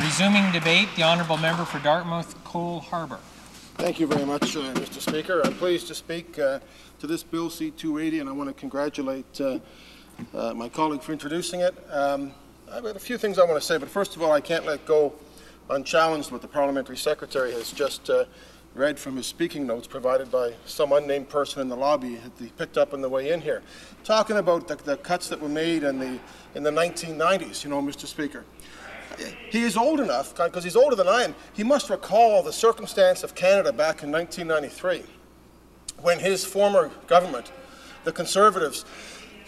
Resuming debate, the Honourable Member for Dartmouth, Cole Harbour. Thank you very much, Mr. Speaker. I'm pleased to speak to this Bill C-280, and I want to congratulate my colleague for introducing it. I've got a few things I want to say, but first of all, I can't let go unchallenged what the Parliamentary Secretary has just read from his speaking notes provided by some unnamed person in the lobby that he picked up on the way in here, talking about the cuts that were made in the 1990s, you know, Mr. Speaker. He is old enough, because he's older than I am, he must recall the circumstance of Canada back in 1993, when his former government, the Conservatives,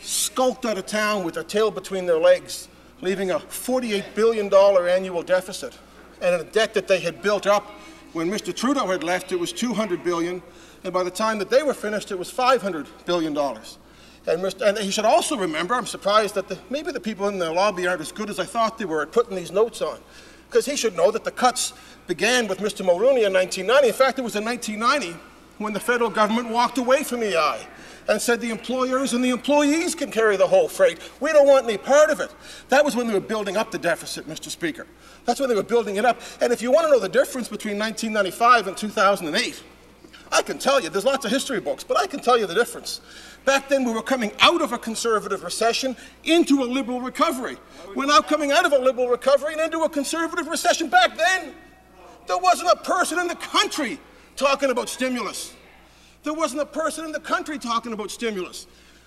skulked out of town with their tail between their legs, leaving a $48 billion annual deficit, and a debt that they had built up. When Mr. Trudeau had left, it was $200 billion, and by the time that they were finished, it was $500 billion. And he should also remember, I'm surprised that maybe the people in the lobby aren't as good as I thought they were at putting these notes on, because he should know that the cuts began with Mr. Mulroney in 1990. In fact, it was in 1990 when the federal government walked away from EI and said the employers and the employees can carry the whole freight. We don't want any part of it. That was when they were building up the deficit, Mr. Speaker. That's when they were building it up. And if you want to know the difference between 1995 and 2008, I can tell you, there's lots of history books, but I can tell you the difference. Back then, we were coming out of a conservative recession into a liberal recovery. We're now coming out of a liberal recovery and into a conservative recession. Back then, there wasn't a person in the country talking about stimulus. There wasn't a person in the country talking about stimulus.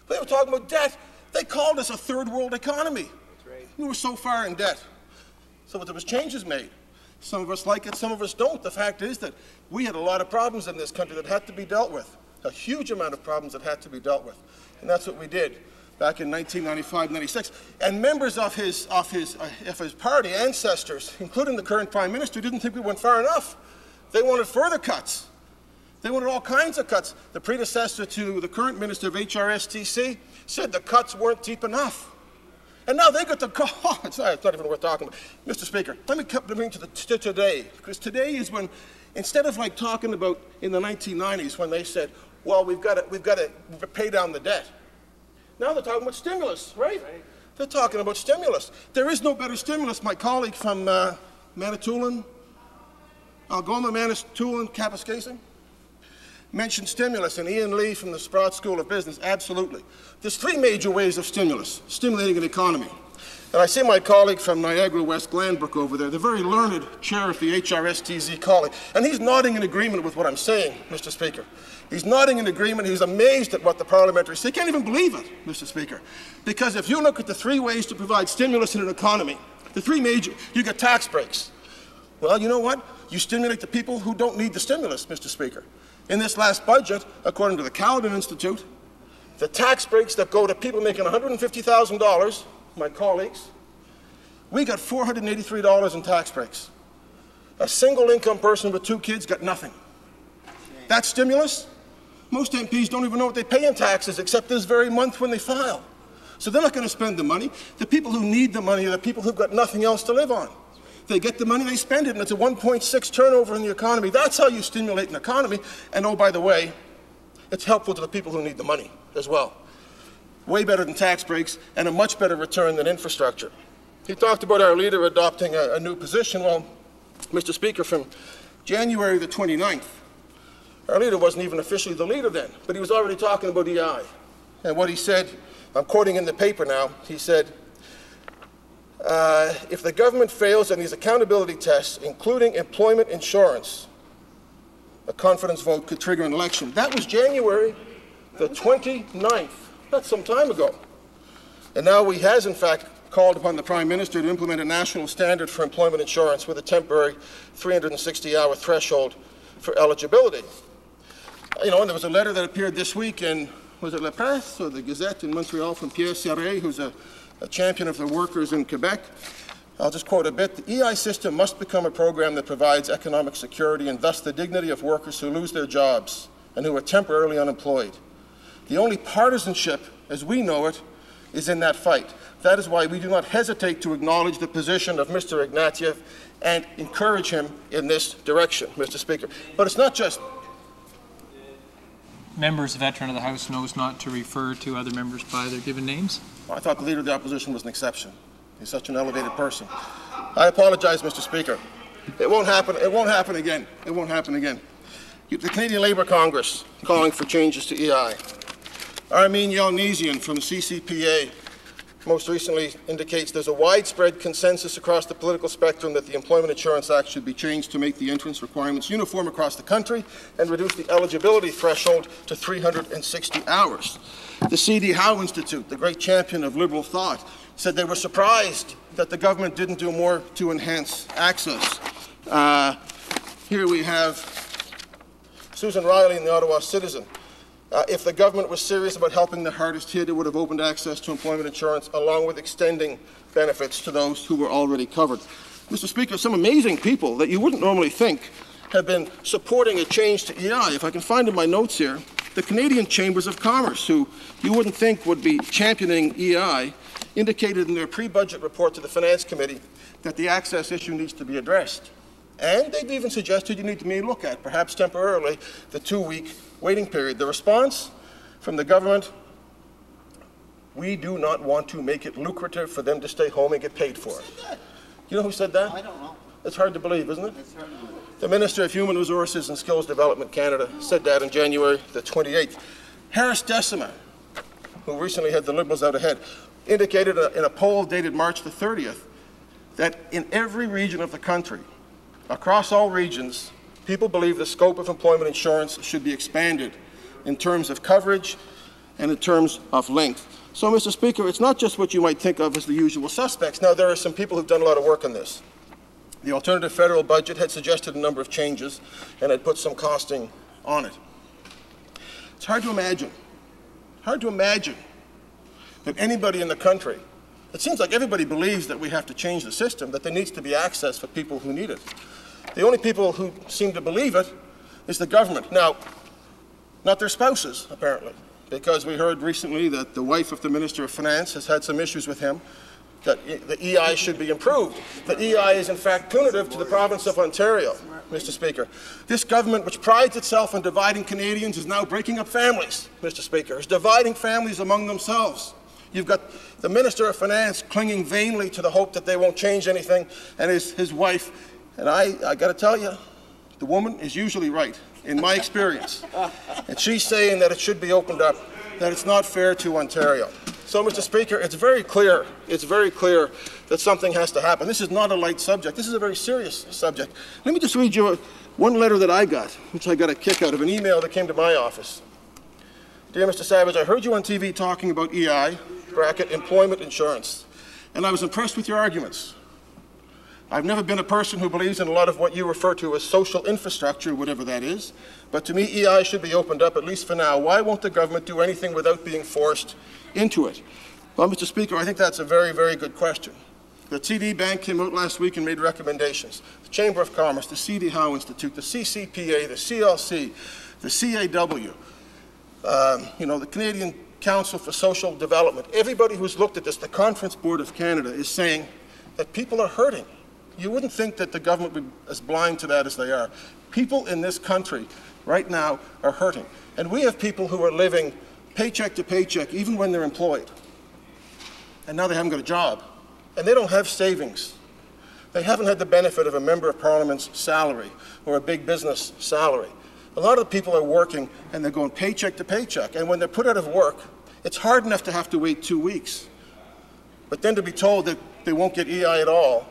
They were talking about debt. They called us a third world economy. That's right. We were so far in debt. So there was changes made. Some of us like it, some of us don't. The fact is that we had a lot of problems in this country that had to be dealt with. A huge amount of problems that had to be dealt with. And that's what we did back in 1995-96. And members of his party, ancestors, including the current Prime Minister, didn't think we went far enough. They wanted further cuts. They wanted all kinds of cuts. The predecessor to the current Minister of HRSTC said the cuts weren't deep enough. And now they got the it's not even worth talking about. Mr. Speaker, let me bring to today, because today is when, instead of like talking about in the 1990s when they said, well, we've got to pay down the debt. Now they're talking about stimulus, right? They're talking about stimulus. There is no better stimulus. My colleague from Manitoulin, Algoma, Manitoulin, Kapuskasing, mentioned stimulus, and Ian Lee from the Sprott School of Business, absolutely. There's three major ways of stimulus, stimulating an economy. And I see my colleague from Niagara West, Glanbrook, over there, the very learned chair of the HRSTZ colleague, and he's nodding in agreement with what I'm saying, Mr. Speaker. He's nodding in agreement. He's amazed at what the parliamentary say. He can't even believe it, Mr. Speaker. Because if you look at the three ways to provide stimulus in an economy, the three major, you get tax breaks. Well, you know what? You stimulate the people who don't need the stimulus, Mr. Speaker. In this last budget, according to the Caledon Institute, the tax breaks that go to people making $150,000, my colleagues, we got $483 in tax breaks. A single income person with 2 kids got nothing. That stimulus, most MPs don't even know what they pay in taxes except this very month when they file. So they're not going to spend the money. The people who need the money are the people who've got nothing else to live on. They get the money, they spend it, and it's a 1.6 turnover in the economy. That's how you stimulate an economy. And oh, by the way, it's helpful to the people who need the money as well. Way better than tax breaks and a much better return than infrastructure. He talked about our leader adopting a new position. Well, Mr. Speaker, from January the 29th, our leader wasn't even officially the leader then, but he was already talking about EI. And what he said, I'm quoting in the paper now, he said, if the government fails on these accountability tests, including employment insurance, a confidence vote could trigger an election. That was January the 29th. That's some time ago. And now he has, in fact, called upon the Prime Minister to implement a national standard for employment insurance with a temporary 360-hour threshold for eligibility. You know, and there was a letter that appeared this week in, was it La Presse or the Gazette in Montreal from Pierre Serret, who's a champion of the workers in Quebec. I'll just quote a bit. The EI system must become a program that provides economic security and thus the dignity of workers who lose their jobs and who are temporarily unemployed. The only partisanship, as we know it, is in that fight. That is why we do not hesitate to acknowledge the position of Mr. Ignatieff and encourage him in this direction, Mr. Speaker. But it's not just... Members, veteran of the House knows not to refer to other members by their given names. Well, I thought the Leader of the Opposition was an exception. He's such an elevated person. I apologize, Mr. Speaker. It won't happen. It won't happen again. It won't happen again. The Canadian Labour Congress calling for changes to EI. Armin Yelnesian from the CCPA most recently indicates there's a widespread consensus across the political spectrum that the Employment Insurance Act should be changed to make the entrance requirements uniform across the country and reduce the eligibility threshold to 360 hours. The C.D. Howe Institute, the great champion of liberal thought, said they were surprised that the government didn't do more to enhance access. Here we have Susan Riley in the Ottawa Citizen. If the government was serious about helping the hardest hit, it would have opened access to employment insurance along with extending benefits to those who were already covered. Mr. Speaker, some amazing people that you wouldn't normally think have been supporting a change to EI. If I can find in my notes here, the Canadian Chambers of Commerce, who you wouldn't think would be championing EI, indicated in their pre-budget report to the Finance Committee that the access issue needs to be addressed. And they've even suggested you need to maybe look at, perhaps temporarily, the 2-week waiting period. The response from the government: we do not want to make it lucrative for them to stay home and get paid for it. You know who said that? I don't know. It's hard to believe, isn't it? It's hard to believe. The Minister of Human Resources and Skills Development Canada said that on January the 28th. Harris Decima, who recently had the Liberals out ahead, indicated in a poll dated March the 30th that in every region of the country, across all regions, people believe the scope of employment insurance should be expanded in terms of coverage and in terms of length. So, Mr. Speaker, it's not just what you might think of as the usual suspects. Now, there are some people who've done a lot of work on this. The alternative federal budget had suggested a number of changes and had put some costing on it. It's hard to imagine that anybody in the country, it seems like everybody believes that we have to change the system, that there needs to be access for people who need it. The only people who seem to believe it is the government. Now, not their spouses, apparently, because we heard recently that the wife of the Minister of Finance has had some issues with him, that the EI should be improved. The EI is, in fact, punitive to the province of Ontario, Mr. Speaker. This government, which prides itself on dividing Canadians, is now breaking up families, Mr. Speaker. It's dividing families among themselves. You've got the Minister of Finance clinging vainly to the hope that they won't change anything, and his wife. And I got to tell you, the woman is usually right, in my experience. And she's saying that it should be opened up, that it's not fair to Ontario. So, Mr. Speaker, it's very clear that something has to happen. This is not a light subject. This is a very serious subject. Let me just read you one letter that I got, which I got a kick out of, an email that came to my office. Dear Mr. Savage, I heard you on TV talking about EI, employment insurance, and I was impressed with your arguments. I've never been a person who believes in a lot of what you refer to as social infrastructure, whatever that is, but to me, EI should be opened up, at least for now. Why won't the government do anything without being forced into it? Well, Mr. Speaker, I think that's a very, very good question. The TD Bank came out last week and made recommendations. The Chamber of Commerce, the C.D. Howe Institute, the CCPA, the CLC, the CAW, the Canadian Council for Social Development, everybody who's looked at this, the Conference Board of Canada, is saying that people are hurting. You wouldn't think that the government would be as blind to that as they are. People in this country right now are hurting. And we have people who are living paycheck to paycheck, even when they're employed. And now they haven't got a job. And they don't have savings. They haven't had the benefit of a member of Parliament's salary or a big business salary. A lot of the people are working and they're going paycheck to paycheck. And when they're put out of work, it's hard enough to have to wait 2 weeks. But then to be told that they won't get EI at all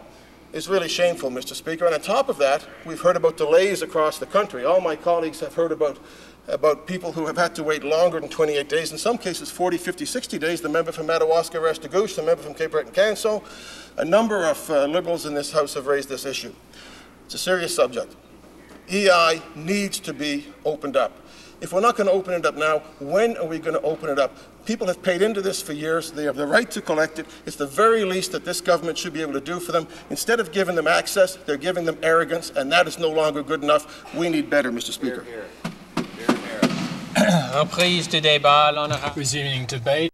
is really shameful, Mr. Speaker. And on top of that, we've heard about delays across the country. All my colleagues have heard about people who have had to wait longer than 28 days, in some cases 40, 50, 60 days. The member from Madawaska, Restigouche, the member from Cape Breton Canso, a number of Liberals in this House have raised this issue. It's a serious subject. EI needs to be opened up. If we're not going to open it up now, when are we going to open it up? People have paid into this for years. They have the right to collect it. It's the very least that this government should be able to do for them. Instead of giving them access, they're giving them arrogance, and that is no longer good enough. We need better, Mr. Speaker. Reprise du débat, l'honorable. Resuming debate.